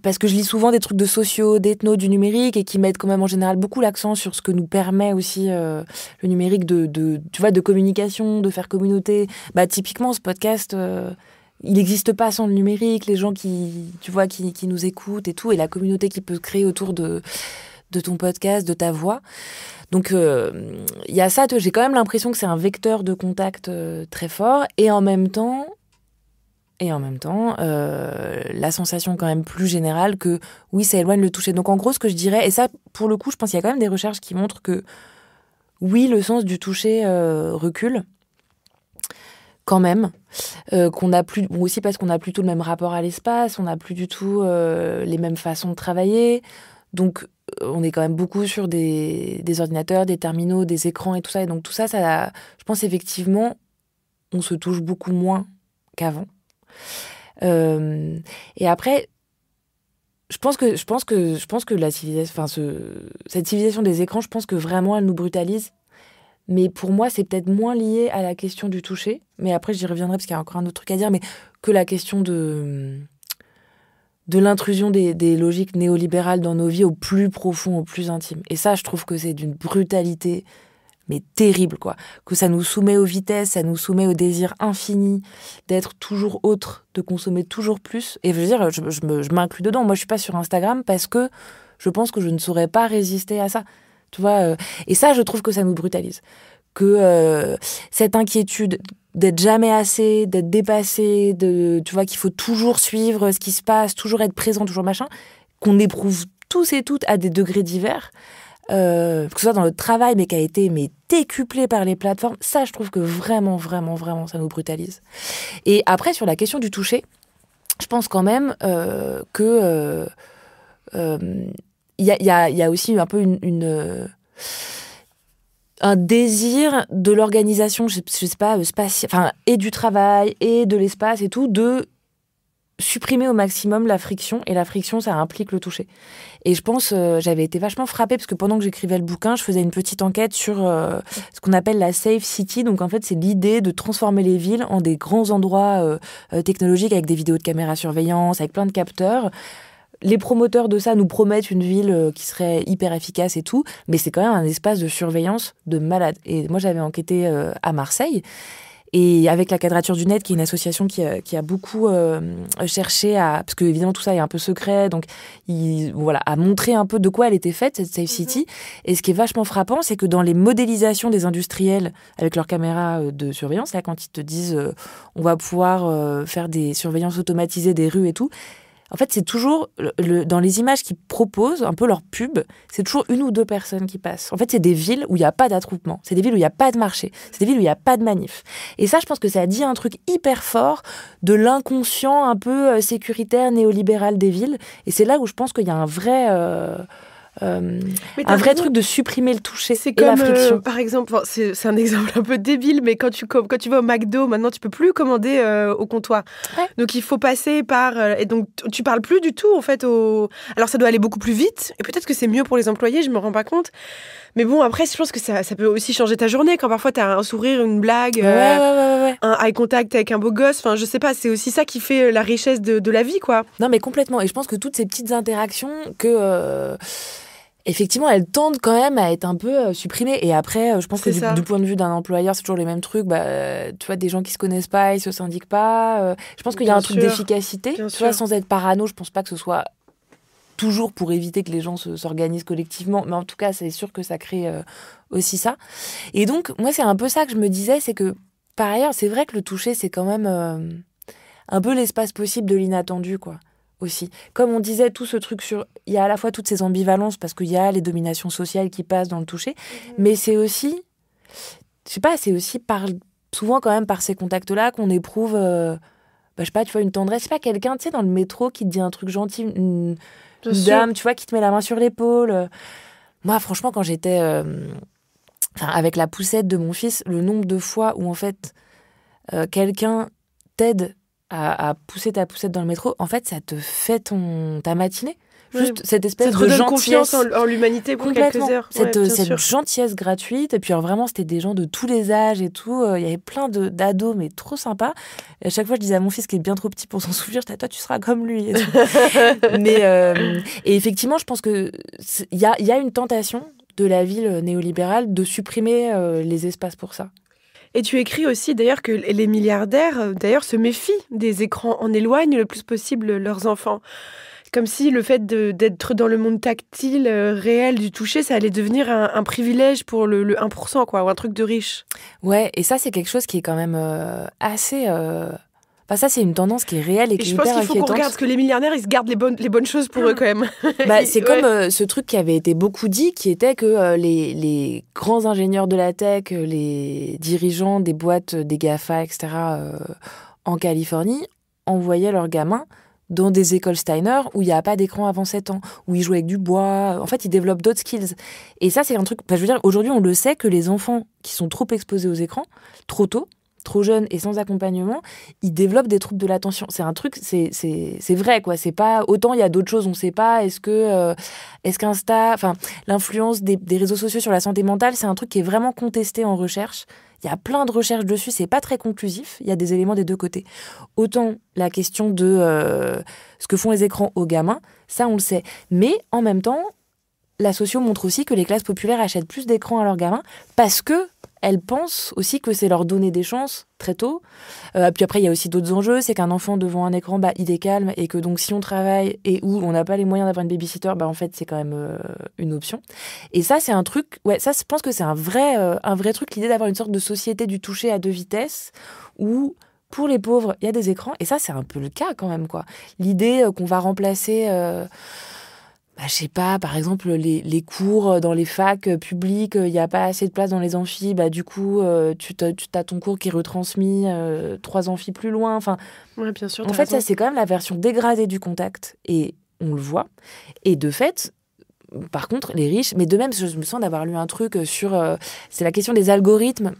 parce que je lis souvent des trucs de sociaux, d'ethno, du numérique, et qui mettent quand même en général beaucoup l'accent sur ce que nous permet aussi le numérique tu vois, de communication, de faire communauté. Bah, typiquement, ce podcast, il n'existe pas sans le numérique, les gens tu vois, qui nous écoutent et tout, et la communauté qui peut se créer autour de ton podcast, de ta voix. Donc, il y a ça, j'ai quand même l'impression que c'est un vecteur de contact très fort, et en même temps, la sensation quand même plus générale que, oui, ça éloigne le toucher. Donc, en gros, ce que je dirais, et ça, pour le coup, je pense qu'il y a quand même des recherches qui montrent que, oui, le sens du toucher recule, quand même, qu'on a plus, bon, aussi parce qu'on n'a plus tout le même rapport à l'espace, on n'a plus du tout les mêmes façons de travailler, donc on est quand même beaucoup sur des ordinateurs, des terminaux, des écrans et tout ça, et donc tout ça, je pense effectivement, on se touche beaucoup moins qu'avant. Et après, je pense que la civilisation, cette civilisation des écrans, je pense que vraiment elle nous brutalise. Mais pour moi, c'est peut-être moins lié à la question du toucher. Mais après, j'y reviendrai parce qu'il y a encore un autre truc à dire. Mais que la question de l'intrusion des logiques néolibérales dans nos vies au plus profond, au plus intime. Et ça, je trouve que c'est d'une brutalité, mais terrible, quoi. Que ça nous soumet aux vitesses, ça nous soumet au désir infini d'être toujours autre, de consommer toujours plus. Et je veux dire, je m'inclus dedans. Moi, je suis pas sur Instagram parce que je pense que je ne saurais pas résister à ça. Tu vois, et ça, je trouve que ça nous brutalise. Que cette inquiétude d'être jamais assez, d'être dépassé, tu vois, qu'il faut toujours suivre ce qui se passe, toujours être présent, toujours machin, qu'on éprouve tous et toutes à des degrés divers, que ce soit dans notre travail, mais qui a été décuplé par les plateformes, ça, je trouve que vraiment, vraiment, vraiment, ça nous brutalise. Et après, sur la question du toucher, je pense quand même que... il y a aussi un peu un désir de l'organisation, je sais pas, spatiale, enfin, et du travail, et de l'espace, et tout, de supprimer au maximum la friction, et la friction, ça implique le toucher. Et je pense, j'avais été vachement frappée, parce que pendant que j'écrivais le bouquin, je faisais une petite enquête sur ce qu'on appelle la Safe City, donc en fait, c'est l'idée de transformer les villes en des grands endroits technologiques, avec des vidéos de caméra surveillance, avec plein de capteurs. Les promoteurs de ça nous promettent une ville qui serait hyper efficace et tout, mais c'est quand même un espace de surveillance de malade. Et moi, j'avais enquêté à Marseille, et avec la Quadrature du Net, qui est une association qui a beaucoup cherché parce que évidemment tout ça est un peu secret, donc à montrer un peu de quoi elle était faite, cette Safe City. Et ce qui est vachement frappant, c'est que dans les modélisations des industriels avec leurs caméras de surveillance, là, quand ils te disent on va pouvoir faire des surveillances automatisées des rues et tout, en fait, c'est toujours, dans les images qu'ils proposent, un peu leur pub, c'est toujours 1 ou 2 personnes qui passent. En fait, c'est des villes où il n'y a pas d'attroupement. C'est des villes où il n'y a pas de marché. C'est des villes où il n'y a pas de manif. Et ça, je pense que ça dit un truc hyper fort de l'inconscient un peu sécuritaire, néolibéral des villes. Et c'est là où je pense qu'il y a un vrai truc de supprimer le toucher et la friction. Par exemple, c'est un exemple un peu débile, mais quand tu vas au McDo, maintenant tu peux plus commander au comptoir. Ouais. Donc il faut passer par et donc tu parles plus du tout en fait Alors ça doit aller beaucoup plus vite et peut-être que c'est mieux pour les employés, je me rends pas compte. Mais bon, après, je pense que ça peut aussi changer ta journée quand parfois tu as un sourire, une blague, un eye contact avec un beau gosse. Enfin, je sais pas, c'est aussi ça qui fait la richesse de la vie, quoi. Non, mais complètement. Et je pense que toutes ces petites interactions effectivement, elles tendent quand même à être un peu supprimées. Et après, je pense que du point de vue d'un employeur, c'est toujours les mêmes trucs. Tu vois, des gens qui se connaissent pas, ils se syndiquent pas. Je pense qu'il y a un truc d'efficacité. Tu vois, sans être parano, je pense pas que ce soit toujours pour éviter que les gens s'organisent collectivement. Mais en tout cas, c'est sûr que ça crée aussi ça. Et donc, moi, c'est un peu ça que je me disais, c'est que, par ailleurs, c'est vrai que le toucher, c'est quand même un peu l'espace possible de l'inattendu, quoi. Aussi. Comme on disait, tout ce truc il y a à la fois toutes ces ambivalences parce qu'il y a les dominations sociales qui passent dans le toucher, mais c'est aussi, je sais pas, c'est aussi souvent quand même par ces contacts-là qu'on éprouve, je sais pas, tu vois, une tendresse, c'est pas quelqu'un, tu sais, dans le métro qui te dit un truc gentil, une dame, tu vois, qui te met la main sur l'épaule. Moi, franchement, quand j'étais avec la poussette de mon fils, le nombre de fois où en fait quelqu'un t'aide à pousser ta poussette dans le métro, en fait, ça te fait ta matinée. Juste cette espèce de gentillesse. confiance en l'humanité pour quelques heures. Cette gentillesse gratuite. Et puis vraiment, c'était des gens de tous les âges et tout. Il y avait plein d'ados, mais trop sympas. Et à chaque fois, je disais à mon fils qui est bien trop petit pour s'en souvenir, toi, tu seras comme lui. Et, et effectivement, je pense qu'il y a une tentation de la ville néolibérale de supprimer les espaces pour ça. Et tu écris aussi d'ailleurs que les milliardaires d'ailleurs se méfient des écrans, en éloignent le plus possible leurs enfants. Comme si le fait d'être dans le monde tactile, réel, du toucher, ça allait devenir un privilège pour le 1%, quoi, ou un truc de riche. Ouais, et ça, c'est quelque chose qui est quand même assez... Enfin, ça, c'est une tendance qui est réelle et qui est hyper inquiétante. Je pense qu'il faut qu'on regarde, parce que les milliardaires, ils se gardent les bonnes choses pour eux, quand même. C'est comme ce truc qui avait été beaucoup dit, qui était que les grands ingénieurs de la tech, les dirigeants des boîtes, des GAFA, etc., en Californie, envoyaient leurs gamins dans des écoles Steiner où il n'y a pas d'écran avant 7 ans, où ils jouent avec du bois. En fait, ils développent d'autres skills. Et ça, c'est un truc... Enfin, je veux dire, aujourd'hui, on le sait que les enfants qui sont trop exposés aux écrans, trop tôt, trop jeunes et sans accompagnement, ils développent des troubles de l'attention. C'est un truc, c'est vrai, quoi. C'est pas... Autant il y a d'autres choses, on ne sait pas. Est-ce qu'Insta... Enfin, l'influence des réseaux sociaux sur la santé mentale, c'est un truc qui est vraiment contesté en recherche. Il y a plein de recherches dessus, c'est pas très conclusif. Il y a des éléments des deux côtés. Autant la question de ce que font les écrans aux gamins, ça on le sait. Mais en même temps, la socio montre aussi que les classes populaires achètent plus d'écrans à leurs gamins parce que elles pensent aussi que c'est leur donner des chances très tôt. Puis après, il y a aussi d'autres enjeux. C'est qu'un enfant devant un écran, il est calme et que donc si on travaille et où on n'a pas les moyens d'avoir une babysitter, en fait, c'est quand même une option. Et ça, c'est un truc... Ouais, ça, je pense que c'est un vrai truc, l'idée d'avoir une sorte de société du toucher à deux vitesses où, pour les pauvres, il y a des écrans. Et ça, c'est un peu le cas quand même, quoi. L'idée qu'on va remplacer... je sais pas, par exemple, les cours dans les facs publiques, il n'y a pas assez de place dans les amphis, du coup, tu as ton cours qui est retransmis 3 amphis plus loin. Enfin, ouais, bien sûr, en fait, ça, c'est quand même la version dégradée du contact, et on le voit. Et de fait, par contre, les riches, mais de même, je me sens d'avoir lu un truc sur... c'est la question des algorithmes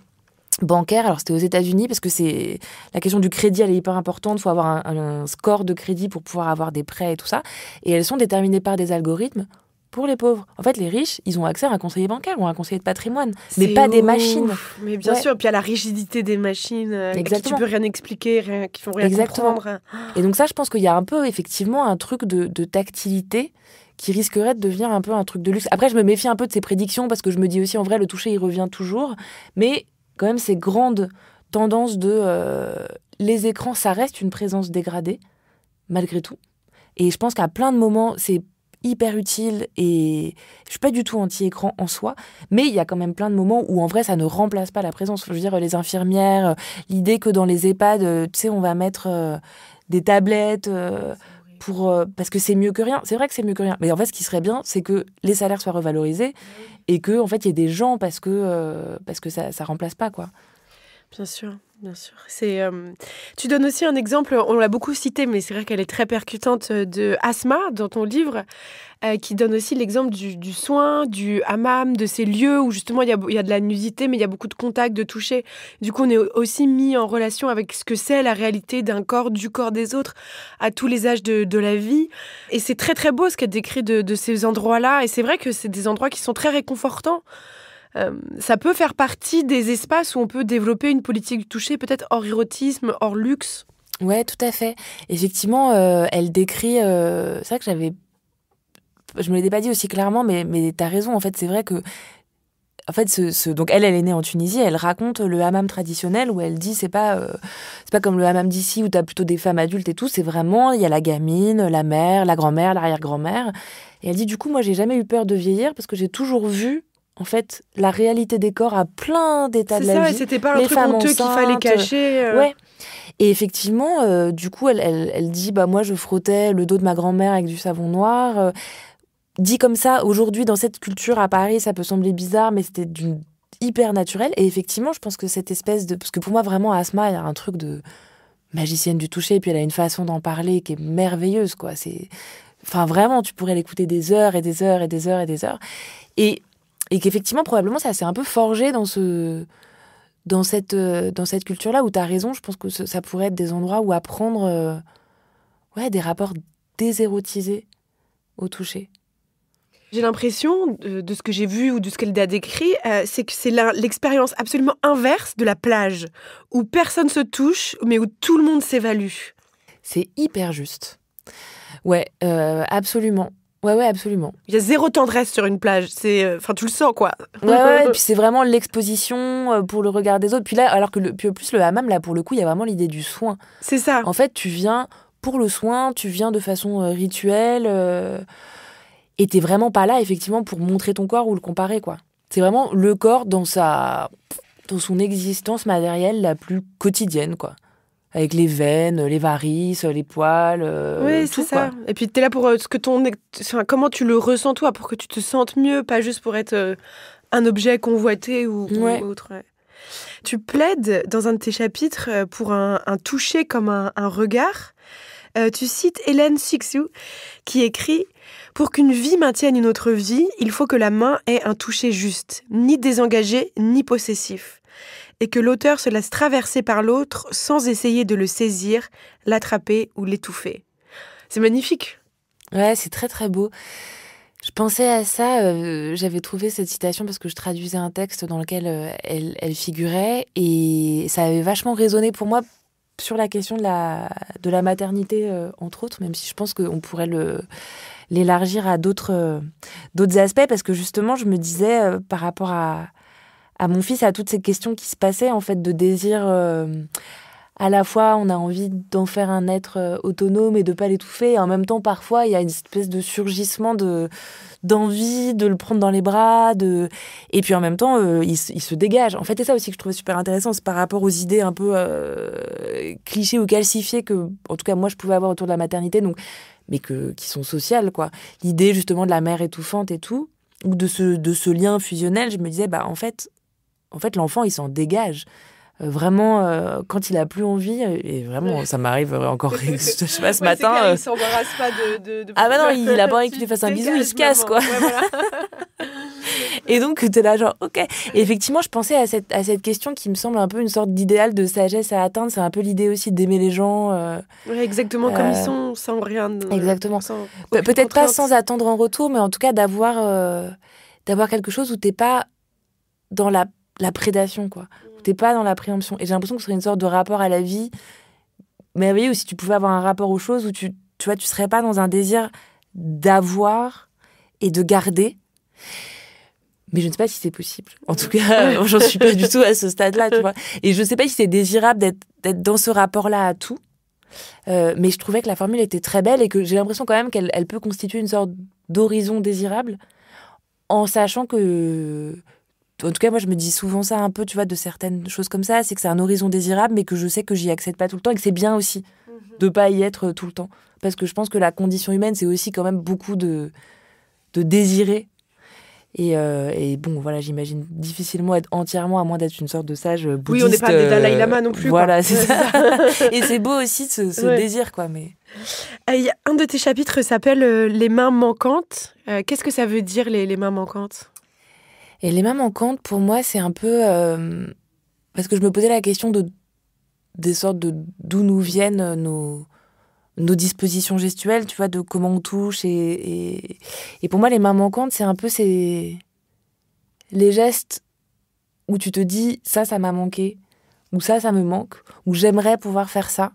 bancaire. Alors c'était aux États-Unis parce que c'est la question du crédit, elle est hyper importante. Il faut avoir un score de crédit pour pouvoir avoir des prêts et tout ça. Et elles sont déterminées par des algorithmes pour les pauvres. En fait, les riches, ils ont accès à un conseiller bancaire ou à un conseiller de patrimoine, mais pas des machines. Mais bien sûr, puis il y a la rigidité des machines qui tu peux rien expliquer, qui font rien comprendre. Et donc ça, je pense qu'il y a un peu effectivement un truc de tactilité qui risquerait de devenir un peu un truc de luxe. Après, je me méfie un peu de ces prédictions parce que je me dis aussi, en vrai, le toucher, il revient toujours. Mais quand même ces grandes tendances de les écrans, ça reste une présence dégradée, malgré tout. Et je pense qu'à plein de moments, c'est hyper utile et je suis pas du tout anti-écran en soi, mais il y a quand même plein de moments où en vrai, ça ne remplace pas la présence. Je veux dire, les infirmières, l'idée que dans les EHPAD, tu sais, on va mettre des tablettes... parce que c'est mieux que rien. C'est vrai que c'est mieux que rien. Mais en fait, ce qui serait bien, c'est que les salaires soient revalorisés et que en fait, il y ait des gens parce que ça remplace pas, quoi. Bien sûr, bien sûr. Tu donnes aussi un exemple, on l'a beaucoup cité, mais c'est vrai qu'elle est très percutante, de Asma dans ton livre, qui donne aussi l'exemple du soin, du hammam, de ces lieux où justement il y a de la nudité, mais il y a beaucoup de contacts, de toucher. Du coup, on est aussi mis en relation avec ce que c'est la réalité d'un corps, du corps des autres, à tous les âges de la vie. Et c'est très très beau ce qu'elle décrit de ces endroits-là. Et c'est vrai que c'est des endroits qui sont très réconfortants. Ça peut faire partie des espaces où on peut développer une politique du toucher, peut-être hors érotisme, hors luxe. Ouais, tout à fait. Effectivement, elle décrit... c'est vrai que je me l'étais pas dit aussi clairement, mais t'as raison. En fait, c'est vrai que... En fait, donc elle est née en Tunisie, elle raconte le hammam traditionnel où elle dit c'est pas comme le hammam d'ici où t'as plutôt des femmes adultes et tout, c'est vraiment, il y a la gamine, la mère, la grand-mère, l'arrière-grand-mère. Et elle dit du coup, moi j'ai jamais eu peur de vieillir parce que j'ai toujours vu en fait, la réalité des corps à plein d'états de la vie. C'est ça, et c'était pas un truc honteux qu'il fallait cacher. Ouais. Et effectivement, du coup, elle dit, moi, je frottais le dos de ma grand-mère avec du savon noir. Dit comme ça, aujourd'hui, dans cette culture à Paris, ça peut sembler bizarre, mais c'était d'une hyper naturelle. Et effectivement, je pense que cette espèce de... Parce que pour moi, vraiment, Asma, il y a un truc de magicienne du toucher, et puis elle a une façon d'en parler qui est merveilleuse, quoi. Enfin, vraiment, tu pourrais l'écouter des heures et des heures et des heures et des heures. Et qu'effectivement, probablement, ça s'est un peu forgé dans cette culture-là où tu as raison. Je pense que ça pourrait être des endroits où apprendre des rapports désérotisés au toucher. J'ai l'impression, de ce que j'ai vu ou de ce qu'elle a décrit, c'est que c'est l'expérience absolument inverse de la plage, où personne se touche, mais où tout le monde s'évalue. C'est hyper juste. Ouais, absolument. Ouais, absolument. Il y a zéro tendresse sur une plage. Enfin, tu le sens, quoi. Ouais, et puis c'est vraiment l'exposition pour le regard des autres. Puis là, alors que puis plus le hammam, là, pour le coup, il y a vraiment l'idée du soin. C'est ça. En fait, tu viens pour le soin, tu viens de façon rituelle, et t'es vraiment pas là, effectivement, pour montrer ton corps ou le comparer, quoi. C'est vraiment le corps dans son existence matérielle la plus quotidienne, quoi. Avec les veines, les varices, les poils, oui, tout, c'est ça. quoi. Et puis t'es là pour comment tu le ressens toi, pour que tu te sentes mieux, pas juste pour être un objet convoité ou autre. Ouais. Tu plaides dans un de tes chapitres pour un toucher comme un regard. Tu cites Hélène Cixous qui écrit « Pour qu'une vie maintienne une autre vie, il faut que la main ait un toucher juste, ni désengagé, ni possessif. Et que l'auteur se laisse traverser par l'autre sans essayer de le saisir, l'attraper ou l'étouffer. » C'est magnifique. Ouais, c'est très très beau. Je pensais à ça, j'avais trouvé cette citation parce que je traduisais un texte dans lequel elle figurait et ça avait vachement résonné pour moi sur la question de la maternité, entre autres, même si je pense qu'on pourrait l'élargir à d'autres aspects, parce que justement, je me disais, par rapport à mon fils, à toutes ces questions qui se passaient, en fait, de désir. À la fois, on a envie d'en faire un être autonome et de pas l'étouffer. Et en même temps, parfois, il y a une espèce de surgissement d'envie de le prendre dans les bras. Et puis en même temps, il se dégage. En fait, c'est ça aussi que je trouvais super intéressant. C'est par rapport aux idées un peu clichés ou calcifiées que, en tout cas, moi, je pouvais avoir autour de la maternité, mais qui sont sociales, quoi. L'idée, justement, de la mère étouffante et tout, ou de ce lien fusionnel, je me disais, en fait, l'enfant, il s'en dégage. Vraiment, quand il a plus envie, et vraiment, ça m'arrive encore, je sais pas, ce matin. Clair, il s'embarrasse pas de... Ah bah non, il a pas envie que tu lui fasses un bisou, il se casse, quoi. Ouais, voilà. Et donc, t'es là, genre, ok. Et effectivement, je pensais à cette question qui me semble un peu une sorte d'idéal de sagesse à atteindre. C'est un peu l'idée aussi d'aimer les gens. Ouais, exactement comme ils sont, sans rien. Exactement. Peut-être pas sans attendre en retour, mais en tout cas d'avoir quelque chose où t'es pas dans la prédation, quoi. T'es pas dans la préemption. Et j'ai l'impression que ce serait une sorte de rapport à la vie merveilleux, où si tu pouvais avoir un rapport aux choses où tu vois, tu serais pas dans un désir d'avoir et de garder. Mais je ne sais pas si c'est possible. En tout cas, j'en suis pas du tout à ce stade-là, tu vois. Et je sais pas si c'est désirable d'être dans ce rapport-là à tout. Mais je trouvais que la formule était très belle et que j'ai l'impression quand même qu'elle peut constituer une sorte d'horizon désirable, en sachant que... En tout cas, moi, je me dis souvent ça un peu, tu vois, de certaines choses comme ça, c'est que c'est un horizon désirable, mais que je sais que j'y accède pas tout le temps et que c'est bien aussi de pas y être tout le temps. Parce que je pense que la condition humaine, c'est aussi quand même beaucoup de désirer. Et bon, voilà, j'imagine difficilement être entièrement, à moins d'être une sorte de sage bouddhiste. Oui, on n'est pas des Dalai Lama non plus. Voilà, quoi. c'est ça. Et c'est beau aussi ce désir, quoi. Mais... un de tes chapitres s'appelle « Les mains manquantes ». Qu'est-ce que ça veut dire, les mains manquantes ? Et les mains manquantes, pour moi, c'est un peu... parce que je me posais la question des sortes d'où nous viennent nos dispositions gestuelles, tu vois, de comment on touche. Et pour moi, les mains manquantes, c'est un peu les gestes où tu te dis, ça m'a manqué, ou ça me manque, ou j'aimerais pouvoir faire ça.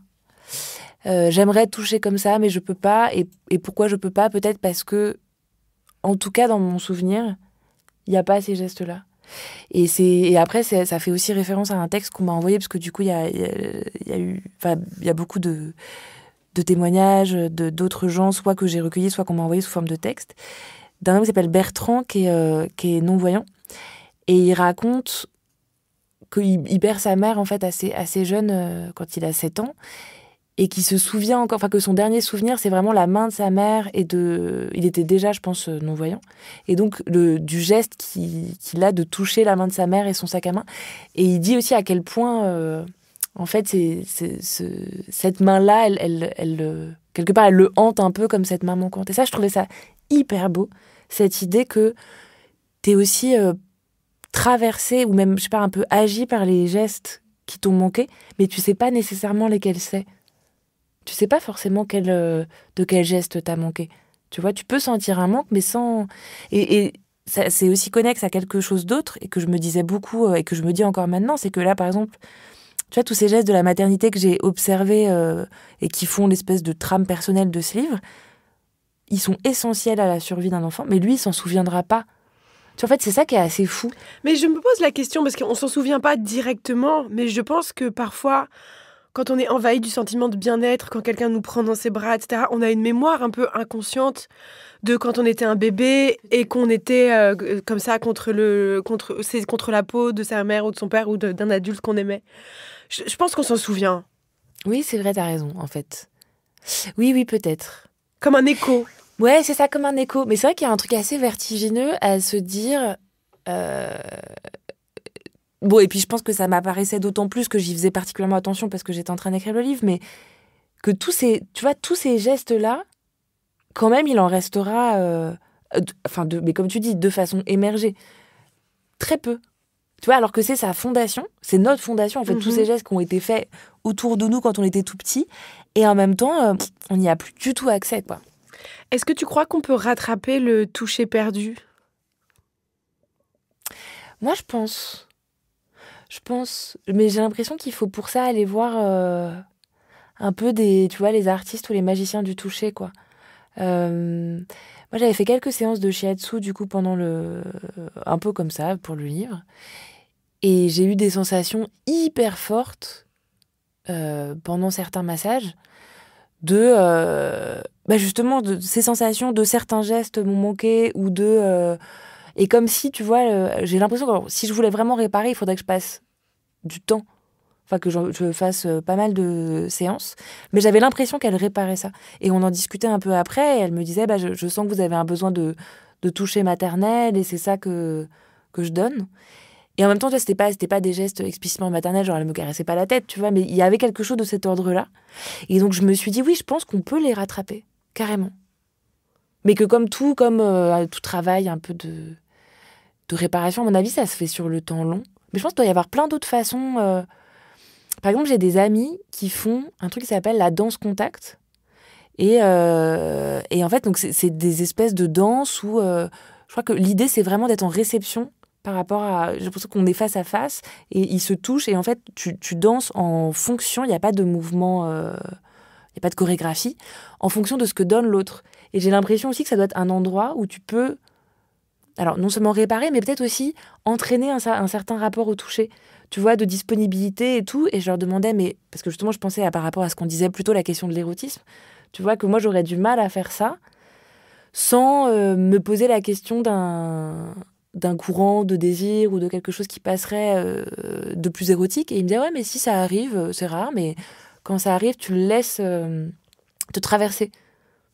J'aimerais toucher comme ça, mais je peux pas. Et pourquoi je peux pas ? Peut-être parce que, en tout cas, dans mon souvenir... Il n'y a pas ces gestes-là. Et après, ça fait aussi référence à un texte qu'on m'a envoyé, parce que du coup, il y a beaucoup de témoignages d'autres gens, soit que j'ai recueillis, soit qu'on m'a envoyé sous forme de texte, d'un homme qui s'appelle Bertrand, qui est non-voyant. Et il raconte qu'il perd sa mère, en fait, assez jeune, quand il a 7 ans, et qui se souvient encore, enfin que son dernier souvenir, c'est vraiment la main de sa mère il était déjà, je pense, non-voyant, et donc du geste qu'il a de toucher la main de sa mère et son sac à main. Et il dit aussi à quel point, en fait, cette main-là, elle quelque part, elle le hante un peu comme cette main manquante. Et ça, je trouvais ça hyper beau, cette idée que t'es aussi traversé, ou même, je sais pas, un peu agi par les gestes qui t'ont manqué, mais tu sais pas nécessairement lesquels c'est. Tu sais pas forcément de quel geste t'as manqué. Tu vois, tu peux sentir un manque, mais sans... Et ça, c'est aussi connexe à quelque chose d'autre, et que je me disais beaucoup, et que je me dis encore maintenant, c'est que là, par exemple, tu vois, tous ces gestes de la maternité que j'ai observés et qui font l'espèce de trame personnelle de ce livre, ils sont essentiels à la survie d'un enfant, mais lui, il s'en souviendra pas. Tu vois, en fait, c'est ça qui est assez fou. Mais je me pose la question, parce qu'on s'en souvient pas directement, mais je pense que parfois, quand on est envahi du sentiment de bien-être, quand quelqu'un nous prend dans ses bras, etc., on a une mémoire un peu inconsciente de quand on était un bébé et qu'on était comme ça contre la peau de sa mère ou de son père ou d'un adulte qu'on aimait. Je pense qu'on s'en souvient. Oui, c'est vrai, t'as raison, en fait. Oui, peut-être. Comme un écho. Ouais, c'est ça, comme un écho. Mais c'est vrai qu'il y a un truc assez vertigineux à se dire... Bon, et puis je pense que ça m'apparaissait d'autant plus que j'y faisais particulièrement attention parce que j'étais en train d'écrire le livre, mais que tous ces gestes-là, quand même, il en restera... mais comme tu dis, de façon émergée. Très peu. Tu vois, alors que c'est sa fondation, c'est notre fondation, en fait, tous ces gestes qui ont été faits autour de nous quand on était tout petit, et en même temps, on n'y a plus du tout accès, quoi. Est-ce que tu crois qu'on peut rattraper le toucher perdu ? Moi, je pense, mais j'ai l'impression qu'il faut pour ça aller voir un peu tu vois, les artistes ou les magiciens du toucher, quoi. Moi, j'avais fait quelques séances de shiatsu, du coup, un peu comme ça, pour le livre. Et j'ai eu des sensations hyper fortes pendant certains massages justement, de ces sensations de certains gestes m'ont manqué ou et comme si, tu vois, j'ai l'impression que si je voulais vraiment réparer, il faudrait que je passe du temps. Enfin, que je fasse pas mal de séances. Mais j'avais l'impression qu'elle réparait ça. Et on en discutait un peu après. Et elle me disait, je sens que vous avez un besoin de toucher maternel et c'est ça que je donne. Et en même temps, tu vois, c'était pas des gestes explicitement maternels, genre elle me caressait pas la tête, tu vois, mais il y avait quelque chose de cet ordre-là. Et donc je me suis dit, oui, je pense qu'on peut les rattraper, carrément. Mais que comme tout travail un peu de réparation, à mon avis, ça se fait sur le temps long. Mais je pense qu'il doit y avoir plein d'autres façons. Par exemple, j'ai des amis qui font un truc qui s'appelle la danse contact. Et en fait, donc c'est des espèces de danse où je crois que l'idée, c'est vraiment d'être en réception par rapport à... J'ai l'impression qu'on est face à face et ils se touchent. Et en fait, tu danses en fonction, il n'y a pas de mouvement, il n'y a pas de chorégraphie, en fonction de ce que donne l'autre. Et j'ai l'impression aussi que ça doit être un endroit où tu peux, alors non seulement réparer, mais peut-être aussi entraîner un certain rapport au toucher, tu vois, de disponibilité et tout. Et je leur demandais, mais parce que justement, je pensais par rapport à ce qu'on disait plutôt, la question de l'érotisme, tu vois, que moi, j'aurais du mal à faire ça sans me poser la question d'un courant de désir ou de quelque chose qui passerait de plus érotique. Et il me disait, ouais, mais si ça arrive, c'est rare, mais quand ça arrive, tu le laisses te traverser.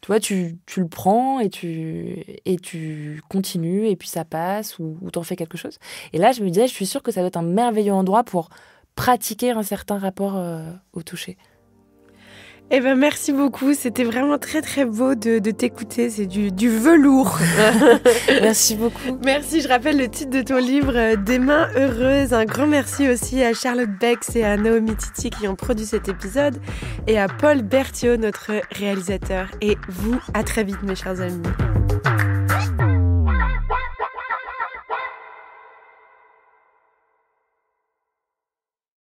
Tu vois, tu le prends et tu continues, et puis ça passe, ou t'en fais quelque chose. Et là, je me disais, je suis sûre que ça doit être un merveilleux endroit pour pratiquer un certain rapport au toucher. Eh ben merci beaucoup, c'était vraiment très très beau de t'écouter, c'est du velours. Merci beaucoup. Merci, je rappelle le titre de ton livre, Des mains heureuses. Un grand merci aussi à Charlotte Bex et à Naomi Titi qui ont produit cet épisode, et à Paul Berthiaud, notre réalisateur. Et vous, à très vite mes chers amis.